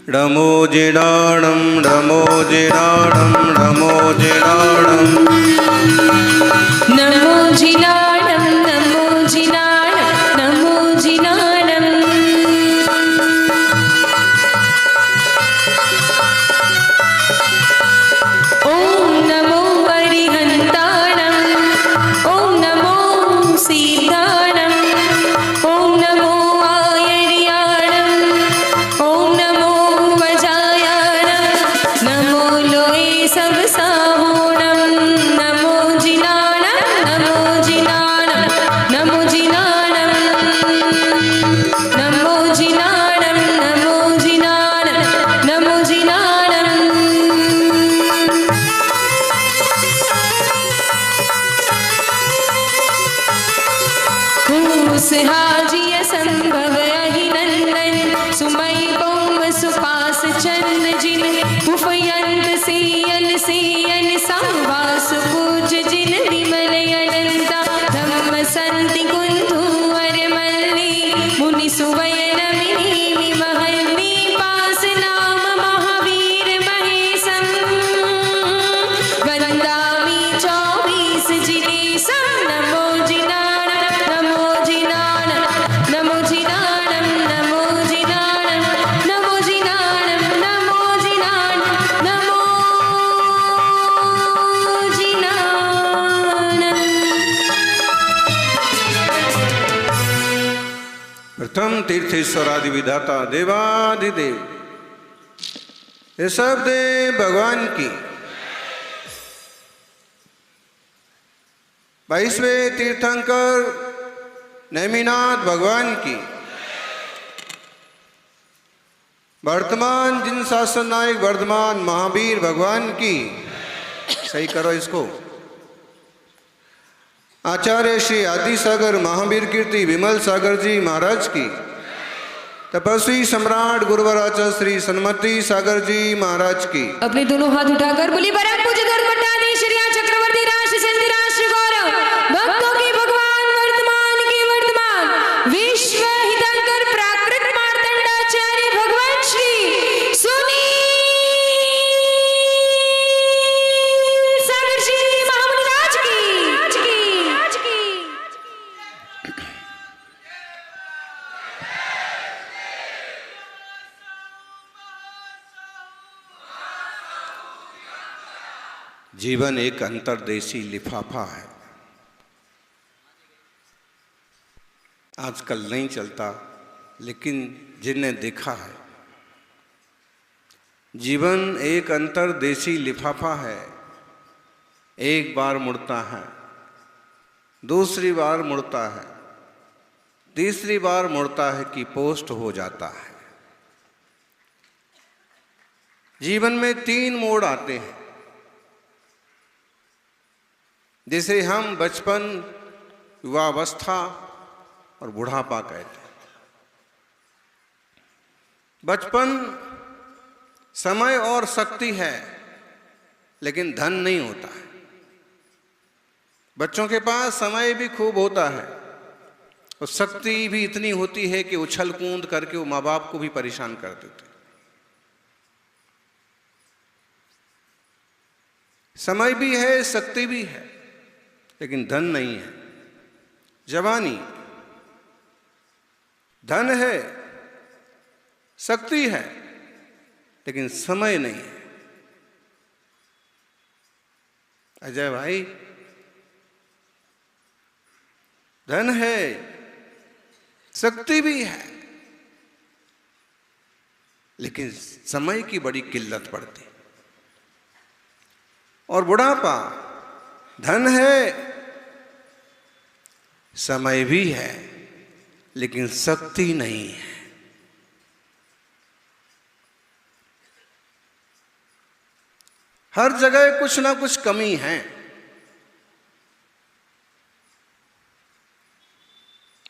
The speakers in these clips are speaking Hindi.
डमोजिडाणं डमोजिडाणं डमोजिडाणं नमोजिडाणं नमोजिडाणं नमोजिडाणं ॐ नमो अरिहन्ताणं ॐ नमो सीताणं ॐ नमो आयर्याणं ॐ नमो वजायाणं नमो लोये सब साहूणं नमो जिनाणं नमो जिनाणं नमो जिनाणं नमो जिनाणं नमो जिनाणं नमो जिनाणं कुसहाजिय संभव अहिनंदन सुमय पौम सुपास चंद जिन उपयंत सेयन संवास पूज जिन विमल अनंता धम्म संति कुंतु वर मल्ली मुनि सुवयन मिनी महल्ली पास नाम महावीर महेशं वंदामि 24 जिनेशं नमो जिनाणं नमो जिनाणं नमो जिनाणं नमो जिनाणं नमो जिनाणं नमो जिनाणं नमो जिनाणं। प्रथम तीर्थेश्वरादि विधाता देवाधिदेव ये सब देव भगवान की 22वें तीर्थंकर नेमिनाथ भगवान की वर्तमान जिन शासन नायक वर्धमान महावीर भगवान की सही करो इसको आचार्य श्री आदि सागर महावीर कीर्ति विमल सागर जी महाराज की तपस्वी सम्राट गुरुवराचा श्री सन्मति सागर जी महाराज की अपने दोनों हाथ उठाकर बोली परम पूज्य धर्मपट्टाधीश श्री चक्रवर्ती राष्ट्र संत राष्ट्र गौरव भक्तों की भगवान वर्तमान के वर्तमान विश्व हितंकर प्राकृत मार्तंडाचार्य भगवान श्री सुनील सागर जी महामुनि राज की जीवन एक अंतर्देशी लिफाफा है। आजकल नहीं चलता, लेकिन जिनने देखा है जीवन एक अंतर्देशी लिफाफा है। एक बार मुड़ता है, दूसरी बार मुड़ता है, तीसरी बार मुड़ता है कि पोस्ट हो जाता है। जीवन में 3 मोड़ आते हैं, जिसे हम बचपन, युवावस्था और बुढ़ापा कहते हैं। बचपन समय और शक्ति है, लेकिन धन नहीं होता है। बच्चों के पास समय भी खूब होता है और शक्ति भी इतनी होती है कि उछल कूद करके वो माँ बाप को भी परेशान कर देते। समय भी है, शक्ति भी है, लेकिन धन नहीं है। जवानी धन है, शक्ति है, लेकिन समय नहीं है। अजय भाई, धन है, शक्ति भी है, लेकिन समय की बड़ी किल्लत पड़ती। और बुढ़ापा धन है, समय भी है, लेकिन शक्ति नहीं है। हर जगह कुछ ना कुछ कमी है।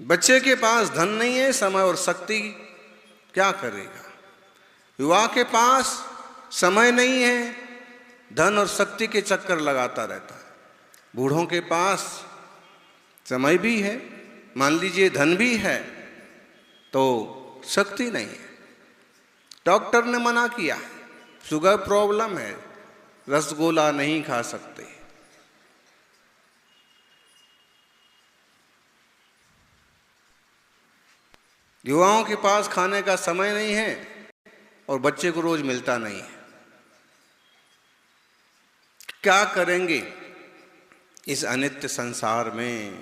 बच्चे के पास धन नहीं है, समय और शक्ति, क्या करेगा? युवा के पास समय नहीं है, धन और शक्ति के चक्कर लगाता रहता है। बूढ़ों के पास समय भी है, मान लीजिए धन भी है, तो शक्ति नहीं है। डॉक्टर ने मना किया, शुगर प्रॉब्लम है, रसगुल्ला नहीं खा सकते। युवाओं के पास खाने का समय नहीं है और बच्चे को रोज मिलता नहीं है। क्या करेंगे इस अनित्य संसार में,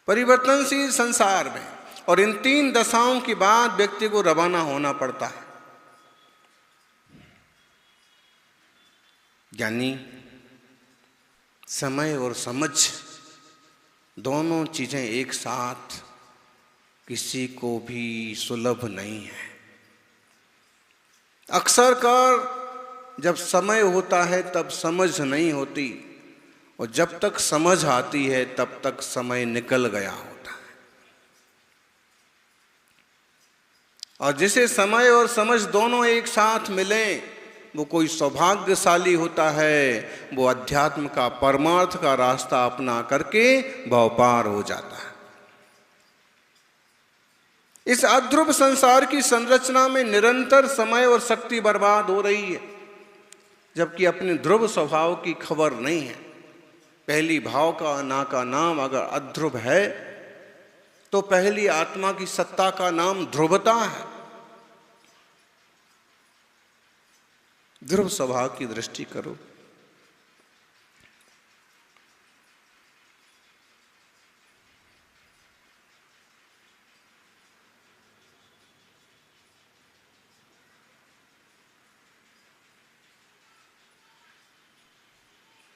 परिवर्तनशील संसार में? और इन 3 दशाओं के बाद व्यक्ति को रवाना होना पड़ता है। यानी समय और समझ दोनों चीजें एक साथ किसी को भी सुलभ नहीं है। अक्सर कर जब समय होता है तब समझ नहीं होती, और जब तक समझ आती है तब तक समय निकल गया होता है। और जिसे समय और समझ दोनों एक साथ मिलें वो कोई सौभाग्यशाली होता है। वो अध्यात्म का, परमार्थ का रास्ता अपना करके भवपार हो जाता है। इस अध्रुव संसार की संरचना में निरंतर समय और शक्ति बर्बाद हो रही है, जबकि अपने ध्रुव स्वभाव की खबर नहीं है। पहली भाव का नाम अगर अध्रुव है तो पहली आत्मा की सत्ता का नाम ध्रुवता है। ध्रुव स्वभाव की दृष्टि करो।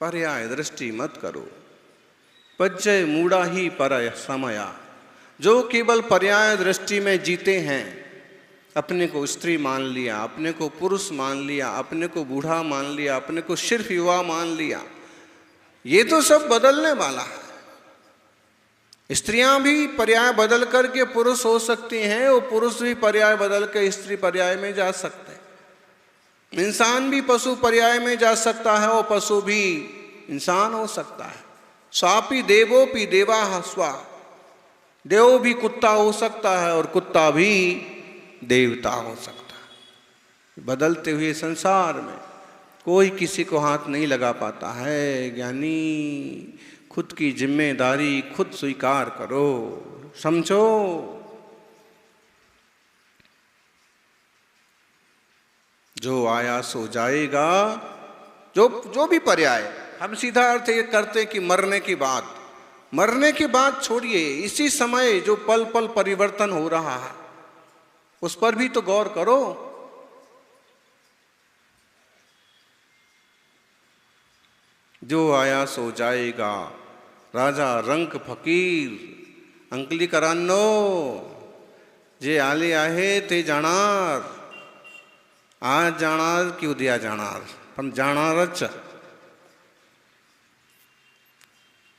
पर्याय दृष्टि मत करो। पज्जय मूढ़ा ही परय समया। जो केवल पर्याय दृष्टि में जीते हैं, अपने को स्त्री मान लिया, अपने को पुरुष मान लिया, अपने को बूढ़ा मान लिया, अपने को सिर्फ युवा मान लिया, ये तो सब बदलने वाला है। स्त्रियां भी पर्याय बदल करके पुरुष हो सकती हैं और पुरुष भी पर्याय बदल के स्त्री पर्याय में जा सकते हैं। इंसान भी पशु पर्याय में जा सकता है और पशु भी इंसान हो सकता है। स्वापी देवोपि देवा स्वा। देव भी कुत्ता हो सकता है और कुत्ता भी देवता हो सकता है। बदलते हुए संसार में कोई किसी को हाथ नहीं लगा पाता है। ज्ञानी खुद की जिम्मेदारी खुद स्वीकार करो, समझो। जो आया सो जाएगा। जो भी पर्याय, हम सीधा अर्थ ये करते कि मरने के बाद छोड़िए, इसी समय जो पल पल परिवर्तन हो रहा है उस पर भी तो गौर करो। जो आया सो जाएगा। राजा रंक फकीर अंकली करानो जे आले आहे ते जाणार। आज जाणार की उद्या जाणार, पण जाणारच।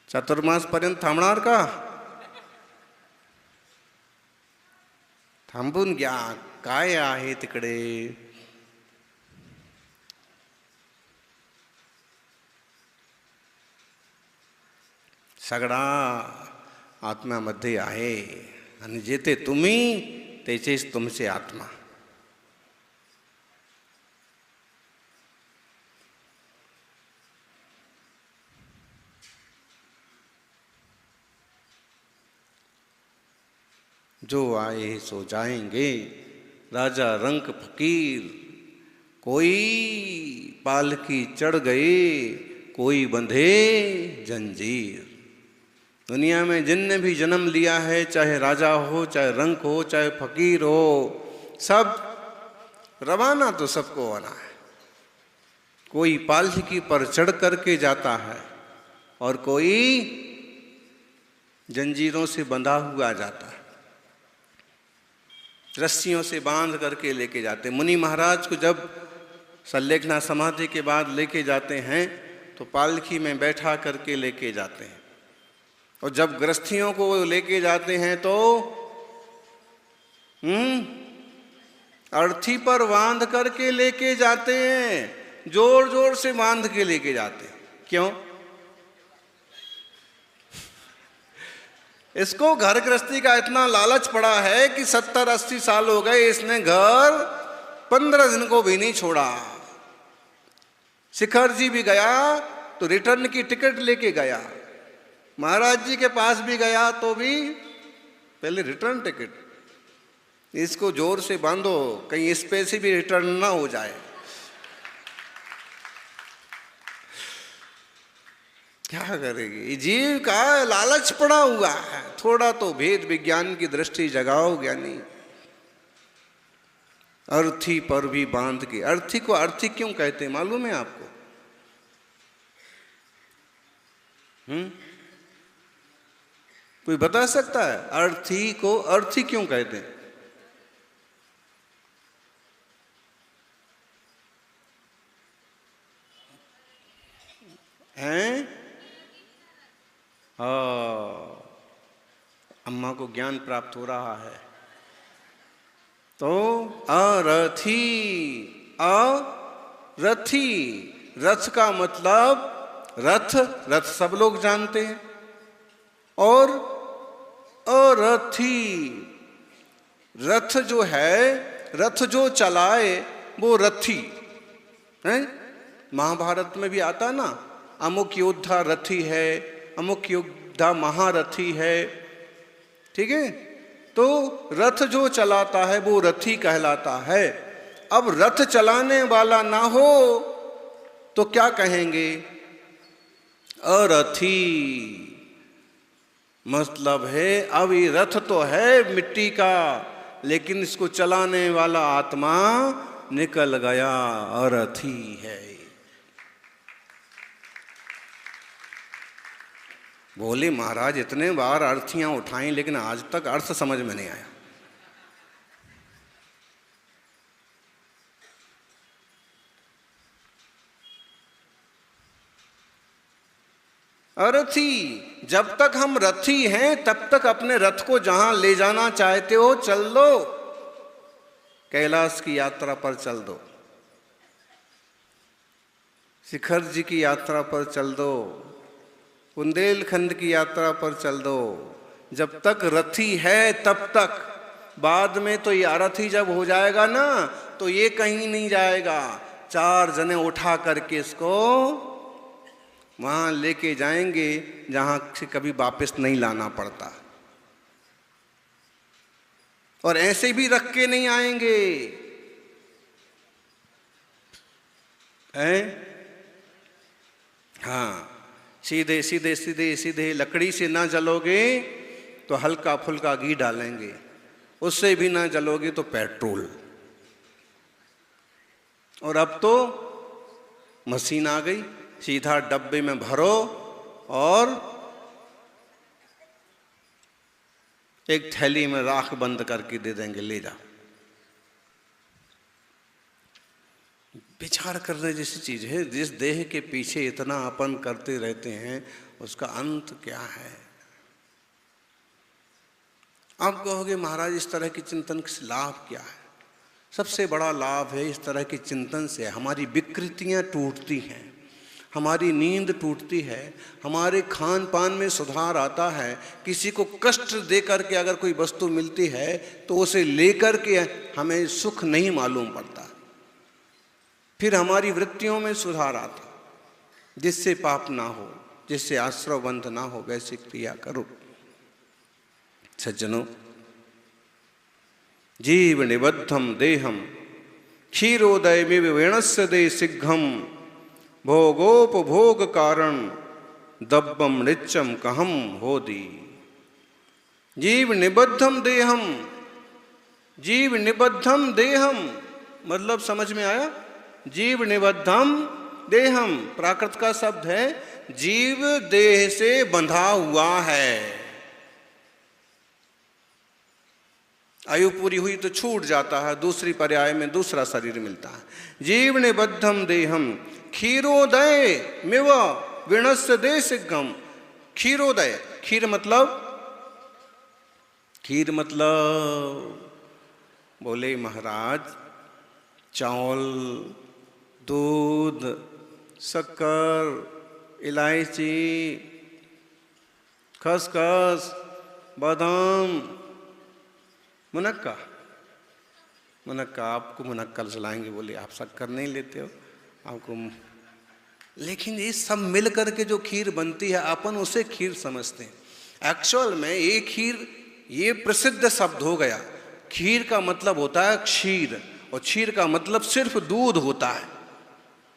चातुर्मास पर्यंत थांबणार का? थांबून घ्या, काय आहे तिकडे। सगळा आत्म्यामध्ये आहे आणि जेथे तुम्ही तेचेच तुमचे आत्मा। जो आए सो जाएंगे। राजा रंक फकीर। कोई पालकी चढ़ गए, कोई बंधे जंजीर। दुनिया में जिनने भी जन्म लिया है, चाहे राजा हो, चाहे रंक हो, चाहे फकीर हो, सब रवाना तो सबको होना है। कोई पालकी पर चढ़ करके जाता है और कोई जंजीरों से बंधा हुआ जाता है, रस्सियों से बांध करके लेके जाते। मुनि महाराज को जब संलेखना समाधि के बाद लेके जाते हैं तो पालकी में बैठा करके लेके जाते हैं, और जब गृहस्थियों को लेके जाते हैं तो अर्थी पर बांध करके लेके जाते हैं, जोर जोर से बांध के लेके जाते हैं। क्यों? इसको घर गृहस्थी का इतना लालच पड़ा है कि 70-80 साल हो गए, इसने घर 15 दिन को भी नहीं छोड़ा। शिखर जी भी गया तो रिटर्न की टिकट लेके गया, महाराज जी के पास भी गया तो भी पहले रिटर्न टिकट। इसको जोर से बांधो, कहीं इस पे से भी रिटर्न ना हो जाए। क्या करेगी, जीव का लालच पड़ा हुआ है। थोड़ा तो भेद विज्ञान की दृष्टि जगाओ ज्ञानी। अर्थी पर भी बांध के, अर्थी को अर्थी क्यों कहते हैं मालूम है आपको? कोई बता सकता है अर्थी को अर्थी क्यों कहते हैं? अम्मा को ज्ञान प्राप्त हो रहा है। तो अरथी, अरथी, रथ का मतलब रथ, रथ सब लोग जानते हैं। और अरथी, रथ जो है, रथ जो चलाए वो रथी है। महाभारत में भी आता ना, अमुक योद्धा रथी है, अमुक योद्धा महारथी है, ठीक है। तो रथ जो चलाता है वो रथी कहलाता है। अब रथ चलाने वाला ना हो तो क्या कहेंगे? अरथी। मतलब है अब ये रथ तो है मिट्टी का, लेकिन इसको चलाने वाला आत्मा निकल गया, अरथी है। बोले महाराज इतने बार अर्थियां उठाई लेकिन आज तक अर्थ समझ में नहीं आया। अरथी, जब तक हम रथी हैं तब तक अपने रथ को जहां ले जाना चाहते हो चल दो। कैलाश की यात्रा पर चल दो, शिखर जी की यात्रा पर चल दो, बुंदेलखंड की यात्रा पर चल दो। जब तक रथी है तब तक। बाद में तो ये अरथी जब हो जाएगा ना तो ये कहीं नहीं जाएगा। 4 जने उठा करके इसको वहां लेके जाएंगे जहां से कभी वापस नहीं लाना पड़ता। और ऐसे भी रख के नहीं आएंगे, हैं? हाँ, सीधे सीधे सीधे सीधे लकड़ी से ना जलोगे तो हल्का फुल्का घी डालेंगे, उससे भी ना जलोगे तो पेट्रोल। और अब तो मशीन आ गई, सीधा डब्बे में भरो और एक थैली में राख बंद करके दे देंगे, ले जाओ। विचार करने जैसी चीज है। जिस देह के पीछे इतना अपन करते रहते हैं उसका अंत क्या है? आप कहोगे महाराज इस तरह के चिंतन से लाभ क्या है? सबसे बड़ा लाभ है इस तरह के चिंतन से हमारी विकृतियां टूटती हैं, हमारी नींद टूटती है, हमारे खान पान में सुधार आता है। किसी को कष्ट दे करके अगर कोई वस्तु मिलती है तो उसे लेकर के हमें सुख नहीं मालूम पड़ता। फिर हमारी वृत्तियों में सुधार आता, जिससे पाप ना हो, जिससे आश्रवबंध ना हो, वैसे क्रिया करो। सज्जनों, जीव निबद्धम देहम क्षीरोदय में वेणस्य दे सिद्धम भोगोपभोग कारण दब्बम नित्यम कहम होदी। जीव निबद्धम देहम, जीव निबद्धम देहम मतलब समझ में आया? जीव निबद्धम देहम प्राकृत का शब्द है। जीव देह से बंधा हुआ है। आयु पूरी हुई तो छूट जाता है, दूसरी पर्याय में दूसरा शरीर मिलता है। जीव निबद्धम देहम क्षीरोदय मिव विणस्य देशिगम। क्षीरोदय, खीर मतलब, खीर मतलब बोले महाराज चावल, दूध, शक्कर, इलायची, खसखस, बादाम, मुनक्का। मुनक्का आपको मुनक्का चलाएंगे, बोले आप शक्कर नहीं लेते हो आपको। लेकिन ये सब मिल करके जो खीर बनती है अपन उसे खीर समझते हैं। एक्चुअल में ये खीर, ये प्रसिद्ध शब्द हो गया। खीर का मतलब होता है क्षीर, और क्षीर का मतलब सिर्फ दूध होता है।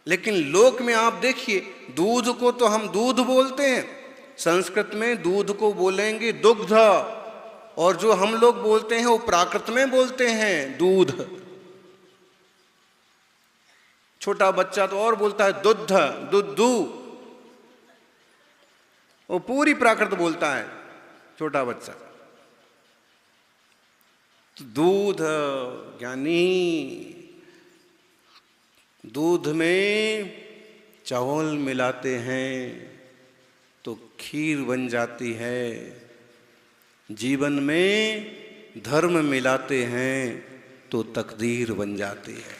लेकिन लोक में आप देखिए, दूध को तो हम दूध बोलते हैं, संस्कृत में दूध को बोलेंगे दुग्ध, और जो हम लोग बोलते हैं वो प्राकृत में बोलते हैं दूध। छोटा बच्चा तो और बोलता है दुध, दुद्धू, वो पूरी प्राकृत बोलता है छोटा बच्चा। तो दूध ज्ञानी, दूध में चावल मिलाते हैं तो खीर बन जाती है। जीवन में धर्म मिलाते हैं तो तकदीर बन जाती है।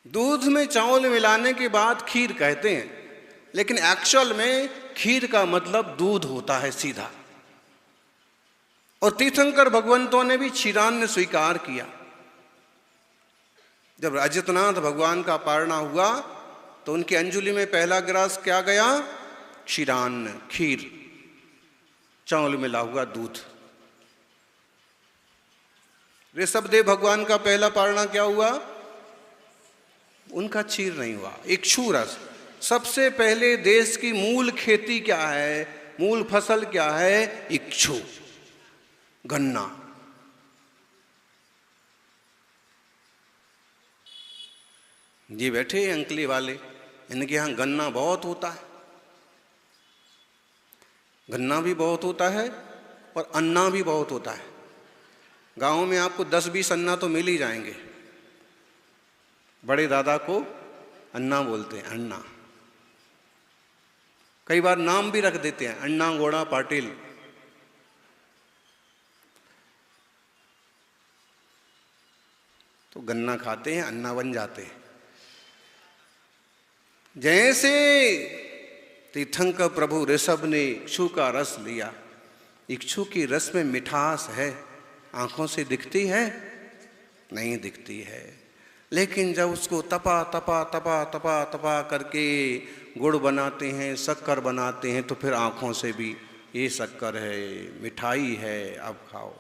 दूध में चावल मिलाने के बाद खीर कहते हैं, लेकिन एक्चुअल में खीर का मतलब दूध होता है सीधा। और तीर्थंकर भगवंतों ने भी क्षीरान्न स्वीकार किया। जब अजितनाथ भगवान का पारणा हुआ तो उनकी अंजुलि में पहला ग्रास क्या गया? क्षीरान्न, खीर, चावल मिला हुआ दूध। ऋषभदेव भगवान का पहला पारणा क्या हुआ? उनका क्षीर नहीं हुआ, इक्षु रस। सबसे पहले देश की मूल खेती क्या है, मूल फसल क्या है? इक्षु, गन्ना। ये बैठे अंकली वाले, इनके यहाँ गन्ना बहुत होता है। गन्ना भी बहुत होता है और अन्ना भी बहुत होता है। गांव में आपको 10-20 अन्ना तो मिल ही जाएंगे। बड़े दादा को अन्ना बोलते हैं, अन्ना। कई बार नाम भी रख देते हैं, अन्ना गौड़ा पाटिल। तो गन्ना खाते हैं, अन्ना बन जाते हैं। जैसे तीर्थंकर प्रभु ऋषभ ने इक्षु का रस लिया, इक्षु की रस में मिठास है, आंखों से दिखती है? नहीं दिखती है। लेकिन जब उसको तपा तपा तपा तपा तपा करके गुड़ बनाते हैं, शक्कर बनाते हैं, तो फिर आंखों से भी ये शक्कर है, मिठाई है, अब खाओ।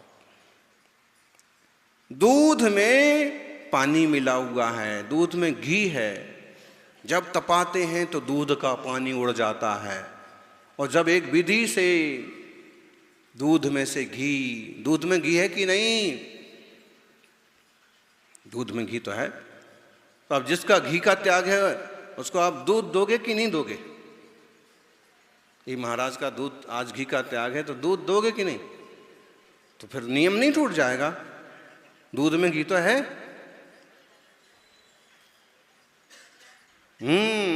दूध में पानी मिला हुआ है, दूध में घी है। जब तपाते हैं तो दूध का पानी उड़ जाता है, और जब एक विधि से दूध में से घी, दूध में घी है कि नहीं? दूध में घी तो है। तो अब जिसका घी का त्याग है उसको आप दूध दोगे कि नहीं दोगे? ये महाराज का दूध आज घी का त्याग है, तो दूध दोगे कि नहीं? तो फिर नियम नहीं टूट जाएगा? दूध में घी तो है।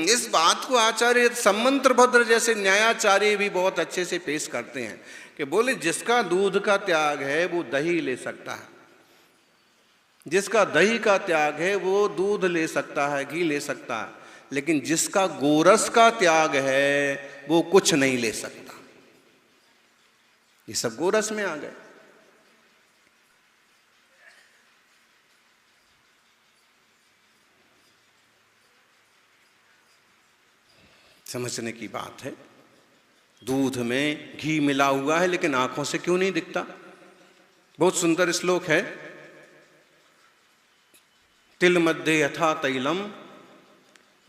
इस बात को आचार्य सम्मंत्र भद्र जैसे न्यायाचार्य भी बहुत अच्छे से पेश करते हैं कि बोले जिसका दूध का त्याग है वो दही ले सकता है, जिसका दही का त्याग है वो दूध ले सकता है, घी ले सकता है, लेकिन जिसका गोरस का त्याग है वो कुछ नहीं ले सकता। ये सब गोरस में आ गए। समझने की बात है। दूध में घी मिला हुआ है, लेकिन आंखों से क्यों नहीं दिखता? बहुत सुंदर श्लोक है। तिल मध्ये यथा तैलम,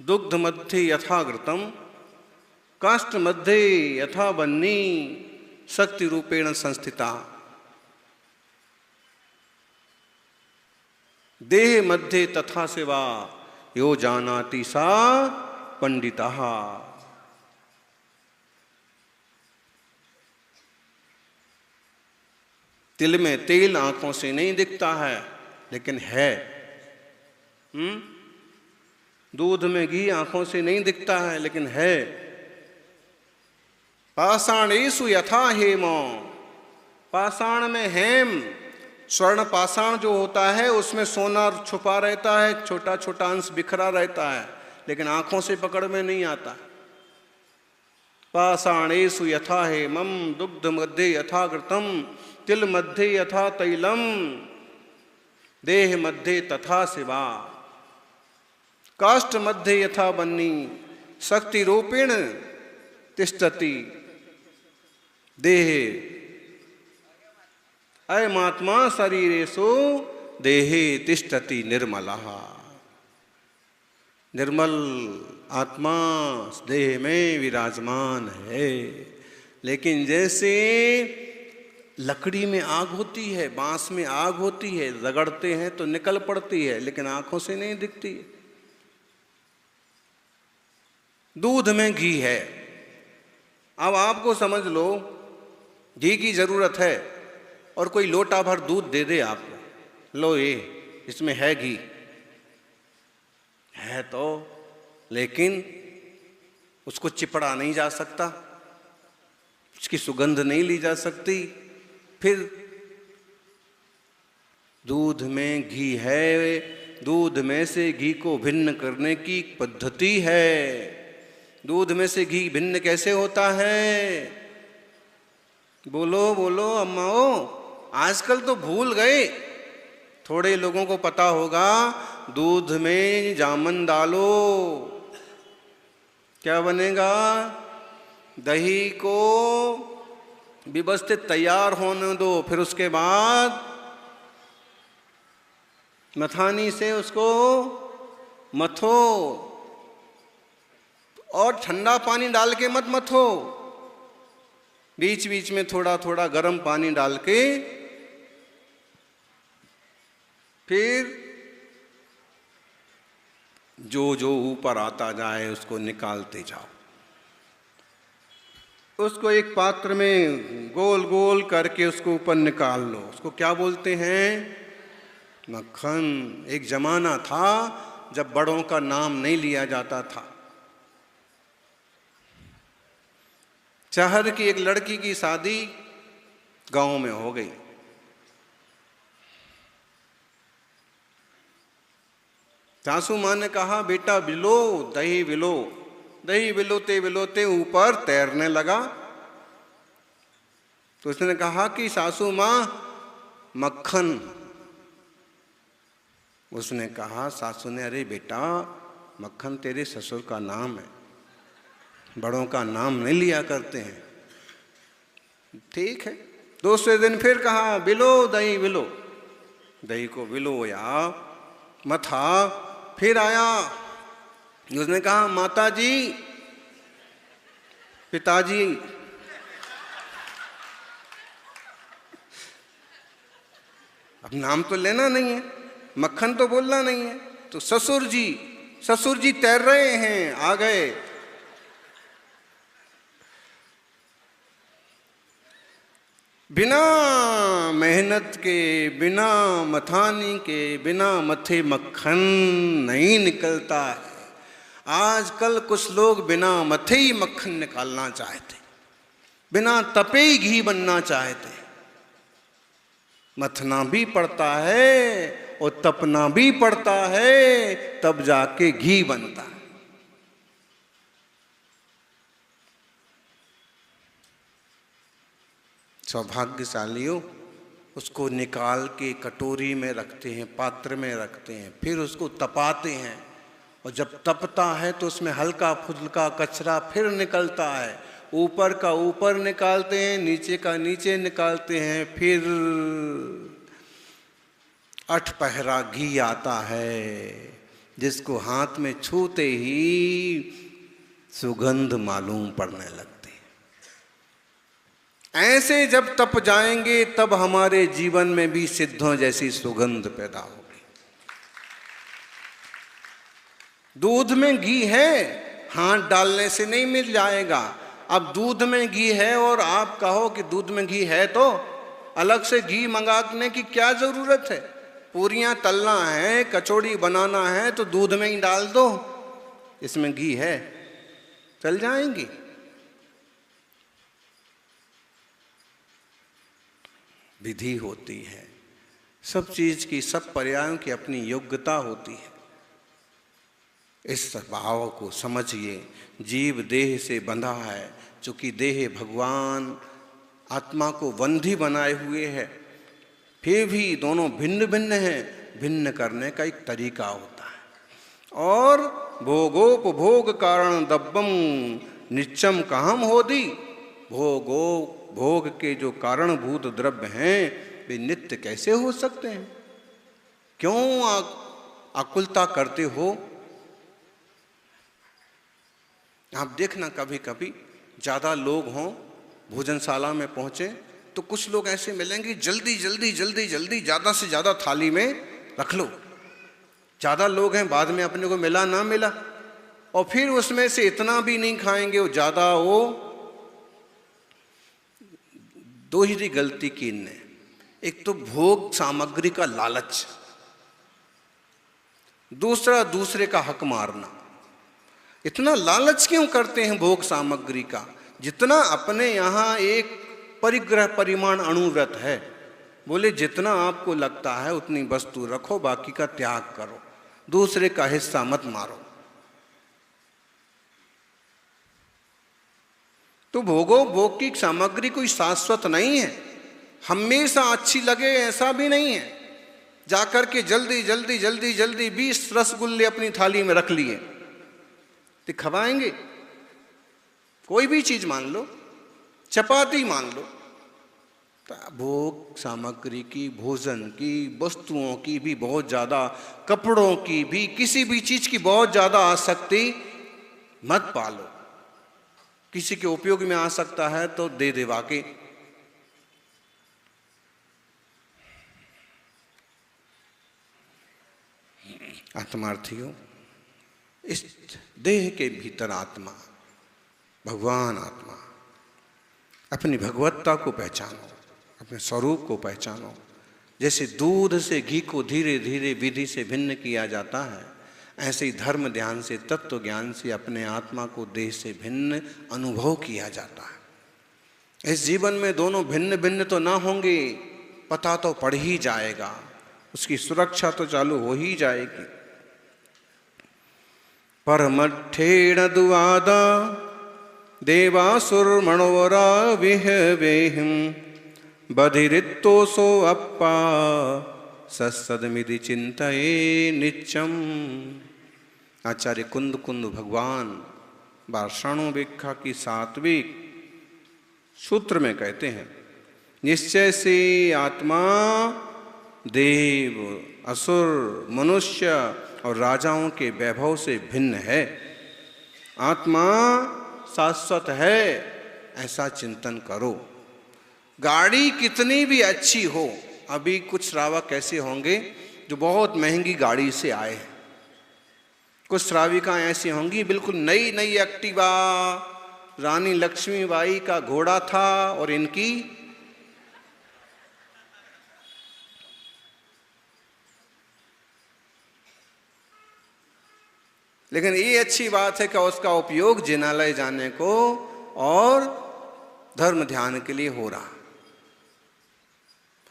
दुग्ध मध्ये यथा घृतम, काष्ठ मध्ये यथा बन्नी, शक्ति रूपेण संस्थिता, देह मध्ये तथा सेवा, यो जानाति सा पंडितः। तिल में तेल आंखों से नहीं दिखता है, लेकिन है। दूध में घी आंखों से नहीं दिखता है, लेकिन है। पाषाणेषु यथा हेम, पाषाण में हेम, स्वर्ण पाषाण जो होता है उसमें सोना छुपा रहता है, छोटा छोटा अंश बिखरा रहता है, लेकिन आंखों से पकड़ में नहीं आता। पाषाणेषु यथा हेमम दुग्ध मध्ये यथा घृतम तिल मध्ये यथा तैलम देह मध्ये तथा शिवा काष्ठ मध्ये यथा बन्नी शक्ति रूपेण तिष्ठति देह अयमात्मा शरीरेषु देहे तिष्ठति निर्मलः। निर्मल आत्मा देह में विराजमान है। लेकिन जैसे लकड़ी में आग होती है, बांस में आग होती है, रगड़ते हैं तो निकल पड़ती है, लेकिन आंखों से नहीं दिखती है। दूध में घी है। अब आपको समझ लो घी की जरूरत है और कोई लोटा भर दूध दे दे आपको, लो ये इसमें है घी है तो, लेकिन उसको चिपड़ा नहीं जा सकता, उसकी सुगंध नहीं ली जा सकती। फिर दूध में घी है, दूध में से घी को भिन्न करने की पद्धति है। दूध में से घी भिन्न कैसे होता है? बोलो बोलो अम्माओ, आजकल तो भूल गए, थोड़े लोगों को पता होगा। दूध में जामुन डालो, क्या बनेगा? दही को व्यवस्थित तैयार होने दो, फिर उसके बाद मथानी से उसको मथो, और ठंडा पानी डाल के मत मथो, बीच बीच में थोड़ा थोड़ा गर्म पानी डाल के फिर जो जो ऊपर आता जाए उसको निकालते जाओ। उसको एक पात्र में गोल गोल करके उसको ऊपर निकाल लो। उसको क्या बोलते हैं? मक्खन। एक जमाना था जब बड़ों का नाम नहीं लिया जाता था। शहर की एक लड़की की शादी गांव में हो गई। सासू माँ ने कहा, बेटा बिलो, दही बिलो। दही बिलोते बिलोते ऊपर तैरने लगा। तो उसने कहा कि सासू माँ मक्खन। उसने कहा, सासू ने, अरे बेटा मक्खन तेरे ससुर का नाम है, बड़ों का नाम नहीं लिया करते हैं। ठीक है। दूसरे दिन फिर कहा, बिलो दही बिलो। दही को बिलोया, मथा, फिर आया। उसने कहा, माता जी, पिताजी, अब नाम तो लेना नहीं है, मक्खन तो बोलना नहीं है। तो ससुर जी तैर रहे हैं, आ गए। बिना मेहनत के, बिना मथानी के, बिना मथे मक्खन नहीं निकलता है। आजकल कुछ लोग बिना मथे ही मक्खन निकालना चाहते, बिना तपे ही घी बनना चाहते। मथना भी पड़ता है और तपना भी पड़ता है, तब जाके घी बनता है। सौभाग्यशालियों उसको निकाल के कटोरी में रखते हैं, पात्र में रखते हैं, फिर उसको तपाते हैं। और जब तपता है तो उसमें हल्का फुल्का कचरा फिर निकलता है। ऊपर का ऊपर निकालते हैं, नीचे का नीचे निकालते हैं, फिर 8 पहरा घी आता है, जिसको हाथ में छूते ही सुगंध मालूम पड़ने लगती। ऐसे जब तप जाएंगे तब हमारे जीवन में भी सिद्धों जैसी सुगंध पैदा होगी। दूध में घी है, हाथ डालने से नहीं मिल जाएगा। अब दूध में घी है और आप कहो कि दूध में घी है तो अलग से घी मंगाने की क्या जरूरत है? पूरियां तलना है, कचौड़ी बनाना है तो दूध में ही डाल दो, इसमें घी है, चल जाएंगी। विधि होती है, सब चीज की, सब पर्यायों की अपनी योग्यता होती है। इस भाव को समझिए। जीव देह से बंधा है, चूंकि देह भगवान आत्मा को बंधी बनाए हुए है, फिर भी दोनों भिन्न भिन्न हैं। भिन्न करने का एक तरीका होता है। और भोगोपभोग कारण दब्बम नित्यम कहम होदी। भोग के जो कारणभूत द्रव्य हैं वे नित्य कैसे हो सकते हैं? क्यों आकुलता करते हो? आप देखना, कभी कभी ज़्यादा लोग हों, भोजनशाला में पहुँचे तो कुछ लोग ऐसे मिलेंगे, जल्दी जल्दी जल्दी जल्दी ज़्यादा से ज़्यादा थाली में रख लो। ज़्यादा लोग हैं, बाद में अपने को मिला ना मिला, और फिर उसमें से इतना भी नहीं खाएंगे वो ज़्यादा। वो दो ही गलती की इनने। एक तो भोग सामग्री का लालच, दूसरा दूसरे का हक मारना। इतना लालच क्यों करते हैं भोग सामग्री का? जितना अपने यहाँ एक परिग्रह परिमाण अणुव्रत है, बोले जितना आपको लगता है उतनी वस्तु रखो, बाकी का त्याग करो, दूसरे का हिस्सा मत मारो। तो भोग की सामग्री कोई शाश्वत नहीं है, हमेशा अच्छी लगे ऐसा भी नहीं है। जाकर के जल्दी जल्दी जल्दी जल्दी 20 रसगुल्ले अपनी थाली में रख लिए, तो खवाएंगे? कोई भी चीज मान लो, चपाती मान लो, तो भोग सामग्री की, भोजन की, वस्तुओं की भी बहुत ज़्यादा, कपड़ों की भी, किसी भी चीज़ की बहुत ज़्यादा आसक्ति मत पालो। किसी के उपयोग में आ सकता है तो दे दे वाके। आत्मार्थियों, इस देह के भीतर आत्मा, भगवान आत्मा, अपनी भगवत्ता को पहचानो, अपने स्वरूप को पहचानो। जैसे दूध से घी को धीरे धीरे विधि से भिन्न किया जाता है, ऐसे ही धर्म ध्यान से, तत्व ज्ञान से अपने आत्मा को देह से भिन्न अनुभव किया जाता है। इस जीवन में दोनों भिन्न भिन्न तो ना होंगे, पता तो पड़ ही जाएगा, उसकी सुरक्षा तो चालू हो ही जाएगी। परमठेण दुवादा देवासुर मनोरा विहवेहिम बधिरित्तोसो अप्पा सत्सदमिति चिंतये नित्यम। आचार्य कुंद कुंद भगवान वार्षणों व्याख्या की 7वें सूत्र में कहते हैं, निश्चय से आत्मा देव, असुर, मनुष्य और राजाओं के वैभव से भिन्न है। आत्मा शाश्वत है, ऐसा चिंतन करो। गाड़ी कितनी भी अच्छी हो, अभी कुछ श्रावक ऐसे होंगे जो बहुत महंगी गाड़ी से आए हैं, कुछ श्राविका ऐसी होंगी बिल्कुल नई नई एक्टिवा, रानी लक्ष्मीबाई का घोड़ा था और इनकी लेकिन ये अच्छी बात है कि उसका उपयोग जिनालय जाने को और धर्म ध्यान के लिए हो रहा।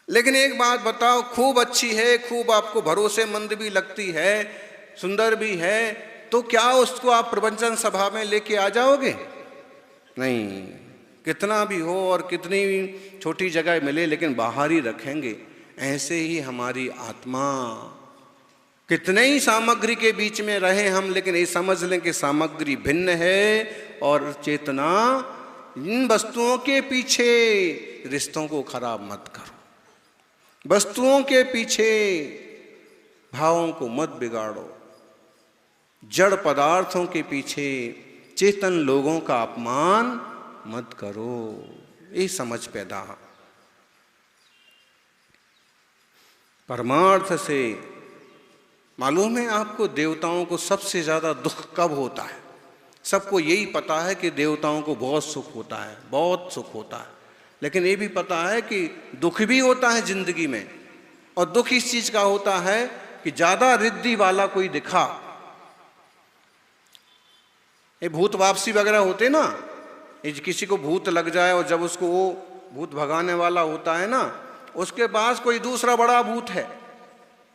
लेकिन एक बात बताओ, खूब अच्छी है, खूब आपको भरोसेमंद भी लगती है, सुंदर भी है, तो क्या उसको आप प्रवचन सभा में लेके आ जाओगे? नहीं, कितना भी हो और कितनी भी छोटी जगह मिले, लेकिन बाहर ही रखेंगे। ऐसे ही हमारी आत्मा, कितने ही सामग्री के बीच में रहे हम, लेकिन ये समझ लें कि सामग्री भिन्न है और चेतना, इन वस्तुओं के पीछे रिश्तों को खराब मत करो, वस्तुओं के पीछे भावों को मत बिगाड़ो, जड़ पदार्थों के पीछे चेतन लोगों का अपमान मत करो। ये समझ पैदा। परमार्थ से मालूम है आपको, देवताओं को सबसे ज़्यादा दुख कब होता है? सबको यही पता है कि देवताओं को बहुत सुख होता है, बहुत सुख होता है, लेकिन ये भी पता है कि दुख भी होता है जिंदगी में। और दुख इस चीज़ का होता है कि ज़्यादा रिद्धि वाला कोई दिखा, ये भूत वापसी वगैरह होते ना, ये किसी को भूत लग जाए और जब उसको वो भूत भगाने वाला होता है ना, उसके पास कोई दूसरा बड़ा भूत है,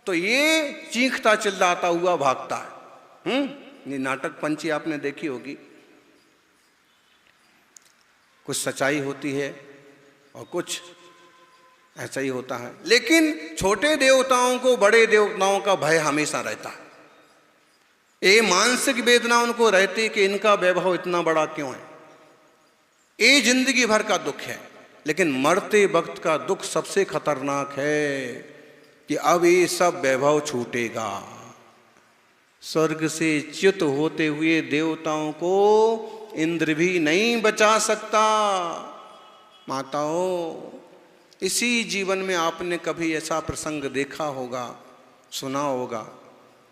तो ये चीखता चिल्लाता हुआ भागता है, ये नाटक पंची आपने देखी होगी, कुछ सच्चाई होती है और कुछ ऐसा ही होता है। लेकिन छोटे देवताओं को बड़े देवताओं का भय हमेशा रहता है। ये मानसिक वेदना उनको रहती कि इनका वैभव इतना बड़ा क्यों है। ये जिंदगी भर का दुख है, लेकिन मरते वक्त का दुख सबसे खतरनाक है कि अब ये सब वैभव छूटेगा। स्वर्ग से च्युत होते हुए देवताओं को इंद्र भी नहीं बचा सकता। माताओं, इसी जीवन में आपने कभी ऐसा प्रसंग देखा होगा, सुना होगा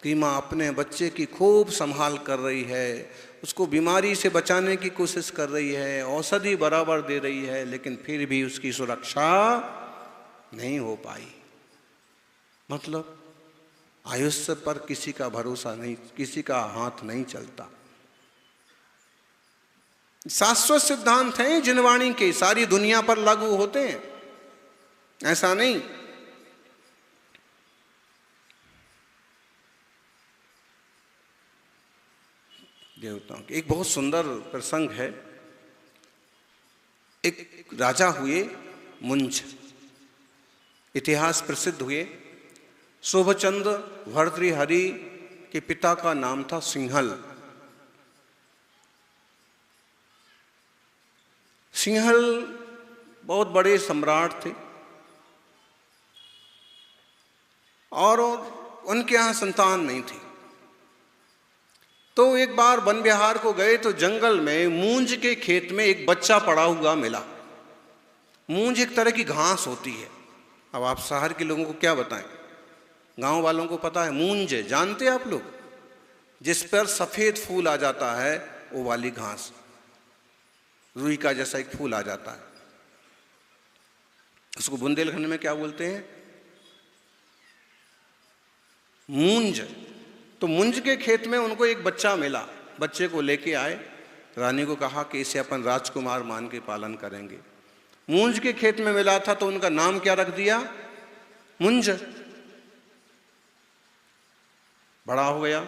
कि माँ अपने बच्चे की खूब संभाल कर रही है, उसको बीमारी से बचाने की कोशिश कर रही है, औषधि बराबर दे रही है, लेकिन फिर भी उसकी सुरक्षा नहीं हो पाई। मतलब आयुष्य पर किसी का भरोसा नहीं, किसी का हाथ नहीं चलता। शाश्वत सिद्धांत हैं जिनवाणी के, सारी दुनिया पर लागू होते हैं, ऐसा नहीं। देवताओं के एक बहुत सुंदर प्रसंग है। एक राजा हुए मुंज, इतिहास प्रसिद्ध हुए। शोभचंद्र भर्तृहरि के पिता का नाम था सिंहल। सिंहल बहुत बड़े सम्राट थे और उनके यहाँ संतान नहीं थी। तो एक बार वन विहार को गए तो जंगल में मूंज के खेत में एक बच्चा पड़ा हुआ मिला। मूंज एक तरह की घास होती है। अब आप शहर के लोगों को क्या बताएं, गांव वालों को पता है मूंज जानते हैं आप लोग, जिस पर सफेद फूल आ जाता है, वो वाली घास, रुई का जैसा एक फूल आ जाता है। उसको बुंदेलखंड में क्या बोलते हैं, मूंज। तो मूंज के खेत में उनको एक बच्चा मिला। बच्चे को लेके आए, रानी को कहा कि इसे अपन राजकुमार मान के पालन करेंगे। मूंज के खेत में मिला था तो उनका नाम क्या रख दिया, मुंज। बड़ा हो गया,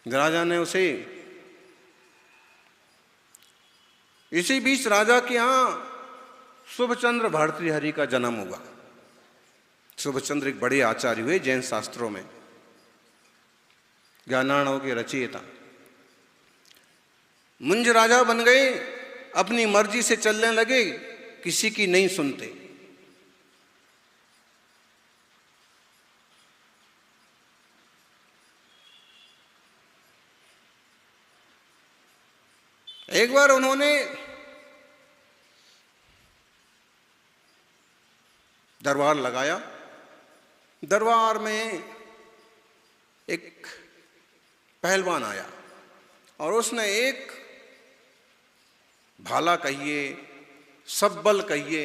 राजा ने उसे, इसी बीच राजा के यहां शुभचंद्र भर्तृहरि का जन्म हुआ। शुभचंद्र एक बड़े आचार्य हुए जैन शास्त्रों में, ज्ञानार्णव के रचयिता। मुंज राजा बन गए, अपनी मर्जी से चलने लगे, किसी की नहीं सुनते। एक बार उन्होंने दरबार लगाया। दरबार में एक पहलवान आया और उसने एक भाला कहिए, सब्बल कहिए,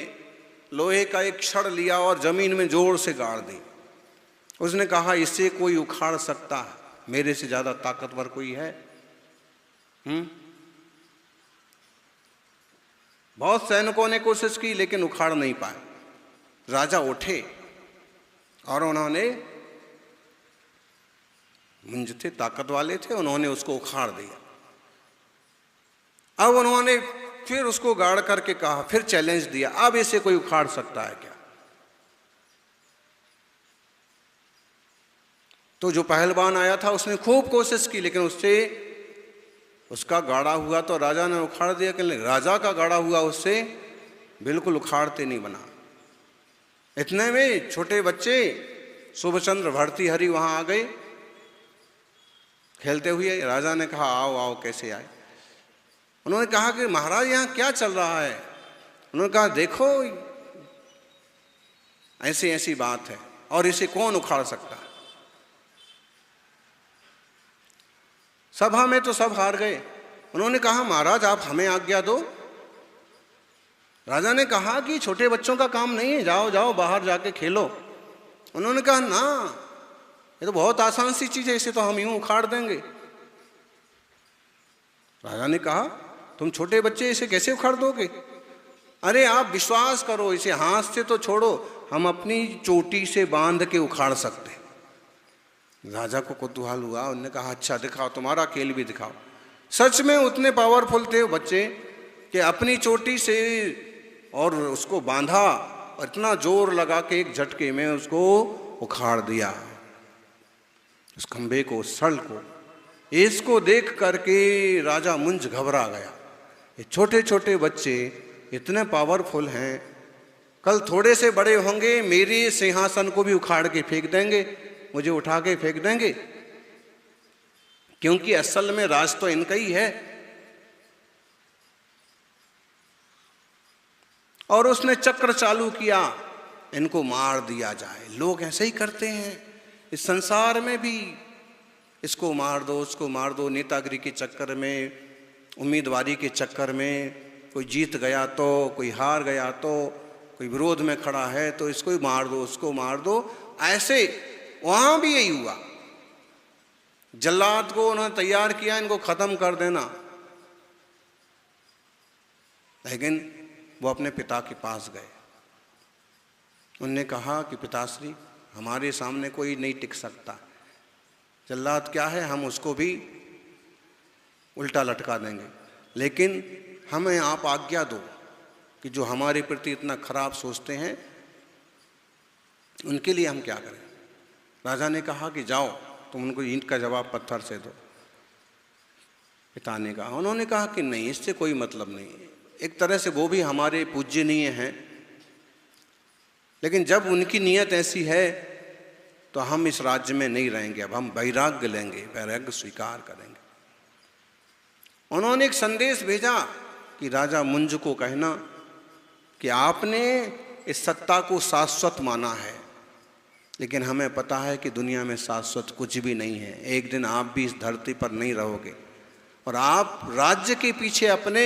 लोहे का एक छड़ लिया और जमीन में जोर से गाड़ दी। उसने कहा इसे कोई उखाड़ सकता है, मेरे से ज्यादा ताकतवर कोई है? बहुत सैनिकों ने कोशिश की लेकिन उखाड़ नहीं पाए। राजा उठे और उन्होंने, मुंज थे, ताकत वाले थे, उन्होंने उसको उखाड़ दिया। अब उन्होंने फिर उसको गाड़ करके कहा, फिर चैलेंज दिया, अब इसे कोई उखाड़ सकता है क्या? तो जो पहलवान आया था उसने खूब कोशिश की लेकिन उससे, उसका गाड़ा हुआ तो राजा ने उखाड़ दिया, कि राजा का गाड़ा हुआ उससे बिल्कुल उखाड़ते नहीं बना। इतने में छोटे बच्चे शुभचंद्र भर्तृहरि वहां आ गए खेलते हुए। राजा ने कहा आओ आओ, कैसे आए? उन्होंने कहा कि महाराज यहाँ क्या चल रहा है? उन्होंने कहा देखो ऐसी ऐसी बात है और इसे कौन उखाड़ सकता है? सभा में तो सब हार गए। उन्होंने कहा महाराज आप हमें आज्ञा दो। राजा ने कहा कि छोटे बच्चों का काम नहीं है, जाओ जाओ बाहर जाके खेलो। उन्होंने कहा ना, ये तो बहुत आसान सी चीज है, इसे तो हम यूं उखाड़ देंगे। राजा ने कहा तुम छोटे बच्चे इसे कैसे उखाड़ दोगे? अरे आप विश्वास करो, इसे हाथ से तो छोड़ो, हम अपनी चोटी से बांध के उखाड़ सकते। राजा को कौतूहल हुआ, उन्होंने कहा अच्छा दिखाओ, तुम्हारा खेल भी दिखाओ। सच में उतने पावरफुल थे वो बच्चे कि अपनी चोटी से और उसको बांधा और इतना जोर लगा के एक झटके में उसको उखाड़ दिया, उस खंभे को, उस सड़ को। इसको देख करके राजा मुंज घबरा गया। ये छोटे छोटे बच्चे इतने पावरफुल हैं, कल थोड़े से बड़े होंगे मेरे सिंहासन को भी उखाड़ के फेंक देंगे, मुझे उठा के फेंक देंगे, क्योंकि असल में राज तो इनका ही है। और उसने चक्र चालू किया, इनको मार दिया जाए। लोग ऐसे ही करते हैं इस संसार में भी, इसको मार दो, उसको मार दो, नेतागिरी के चक्कर में, उम्मीदवारी के चक्कर में, कोई जीत गया तो, कोई हार गया तो, कोई विरोध में खड़ा है तो इसको ही मार दो, उसको मार दो। ऐसे वहां भी यही हुआ। जल्लाद को उन्होंने तैयार किया, इनको खत्म कर देना, लेकिन वो अपने पिता के पास गए। उनने कहा कि पिताश्री, हमारे सामने कोई नहीं टिक सकता, जल्लाद क्या है, हम उसको भी उल्टा लटका देंगे, लेकिन हमें आप आज्ञा दो कि जो हमारे प्रति इतना खराब सोचते हैं उनके लिए हम क्या करें। राजा ने कहा कि जाओ तुम उनको ईंट का जवाब पत्थर से दो। पिता ने कहा, उन्होंने कहा कि नहीं, इससे कोई मतलब नहीं, एक तरह से वो भी हमारे पूज्यनीय हैं, लेकिन जब उनकी नीयत ऐसी है तो हम इस राज्य में नहीं रहेंगे, अब हम वैराग्य लेंगे, वैराग्य स्वीकार करेंगे। उन्होंने एक संदेश भेजा कि राजा मुंज को कहना कि आपने इस सत्ता को शाश्वत माना है, लेकिन हमें पता है कि दुनिया में शाश्वत कुछ भी नहीं है। एक दिन आप भी इस धरती पर नहीं रहोगे और आप राज्य के पीछे अपने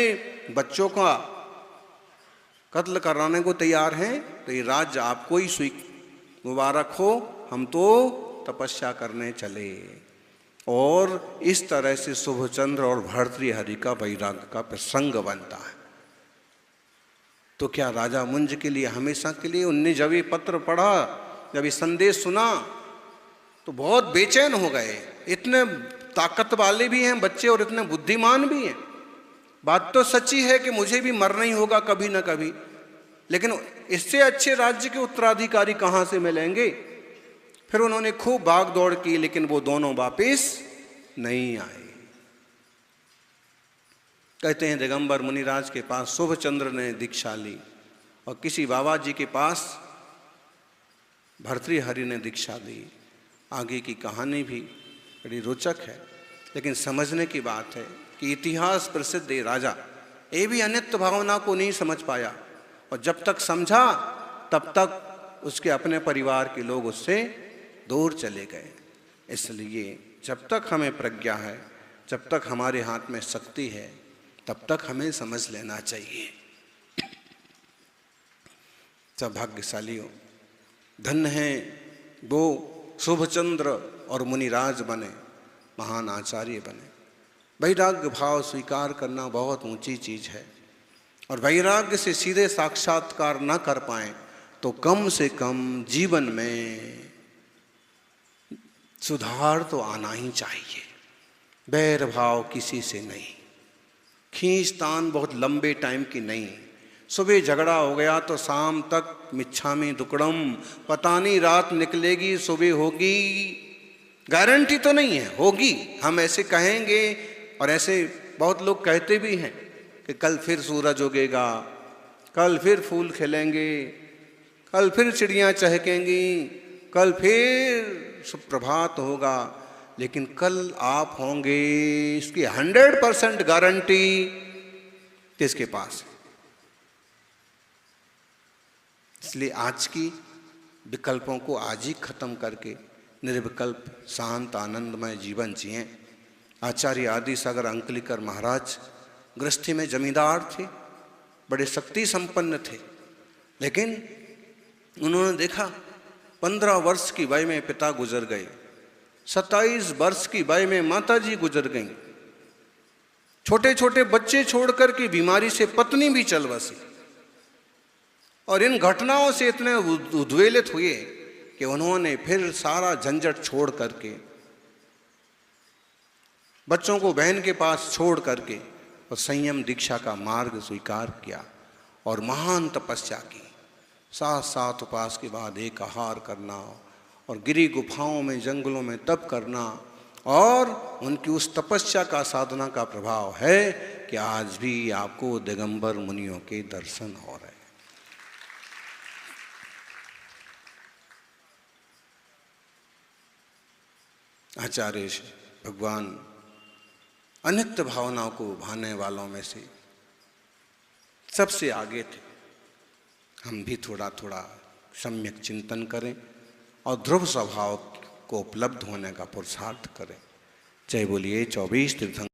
बच्चों का कत्ल कराने को तैयार हैं, तो ये राज्य आपको ही मुबारक हो, हम तो तपस्या करने चले। और इस तरह से शुभचंद्र और भर्तृहरि का वैराग्य का प्रसंग बनता है। तो क्या राजा मुंज के लिए हमेशा के लिए, उनने जब ये पत्र पढ़ा, जब ये संदेश सुना तो बहुत बेचैन हो गए। इतने ताकत वाले भी हैं बच्चे और इतने बुद्धिमान भी हैं। बात तो सच्ची है कि मुझे भी मरना ही होगा कभी ना कभी, लेकिन इससे अच्छे राज्य के उत्तराधिकारी कहाँ से मिलेंगे। फिर उन्होंने खूब भाग दौड़ की, लेकिन वो दोनों वापिस नहीं आए। कहते हैं दिगंबर मुनिराज के पास शुभचंद्र ने दीक्षा ली और किसी बाबा जी के पास भर्तृहरि ने दीक्षा दी। आगे की कहानी भी बड़ी रोचक है, लेकिन समझने की बात है कि इतिहास प्रसिद्ध ये राजा ये भी अनित्य भावना को नहीं समझ पाया, और जब तक समझा तब तक उसके अपने परिवार के लोग उससे दूर चले गए। इसलिए जब तक हमें प्रज्ञा है, जब तक हमारे हाथ में शक्ति है, तब तक हमें समझ लेना चाहिए। सब भाग्यशालियों, धन्य हैं वो शुभचंद्र और मुनिराज बने, महान आचार्य बने। वैराग्य भाव स्वीकार करना बहुत ऊंची चीज है, और वैराग्य से सीधे साक्षात्कार न कर पाए तो कम से कम जीवन में सुधार तो आना ही चाहिए। बैर भाव किसी से नहीं, खींचतान बहुत लंबे टाइम की नहीं। सुबह झगड़ा हो गया तो शाम तक मिच्छामी दुक्कड़म, पता नहीं रात निकलेगी सुबह होगी, गारंटी तो नहीं है, होगी। हम ऐसे कहेंगे और ऐसे बहुत लोग कहते भी हैं कि कल फिर सूरज उगेगा, कल फिर फूल खिलेंगे, कल फिर चिड़ियाँ चहकेंगी, कल फिर सुप्रभात होगा, लेकिन कल आप होंगे इसकी 100% गारंटी किसके पास है? इसलिए आज की विकल्पों को आज ही खत्म करके निर्विकल्प शांत आनंदमय जीवन जिए। आचार्य आदि सागर अंकलिकर महाराज गृहस्थी में जमींदार थे, बड़े शक्ति संपन्न थे, लेकिन उन्होंने देखा 15 वर्ष की वय में पिता गुजर गए, 27 वर्ष की वय में माता जी गुजर गईं, छोटे छोटे बच्चे छोड़कर के बीमारी से पत्नी भी चल बसी। और इन घटनाओं से इतने उद्वेलित हुए कि उन्होंने फिर सारा झंझट छोड़ करके बच्चों को बहन के पास छोड़ करके और संयम दीक्षा का मार्ग स्वीकार किया और महान तपस्या की। 7 उपवास के बाद एक आहार करना और गिरी गुफाओं में जंगलों में तप करना, और उनकी उस तपस्या का साधना का प्रभाव है कि आज भी आपको दिगंबर मुनियों के दर्शन हो रहे हैं। आचार्य भगवान अनित्य भावनाओं को भाने वालों में से सबसे आगे थे। हम भी थोड़ा थोड़ा सम्यक चिंतन करें और ध्रुव स्वभाव को उपलब्ध होने का पुरुषार्थ करें। जय बोलिए 24 तीर्थंकर।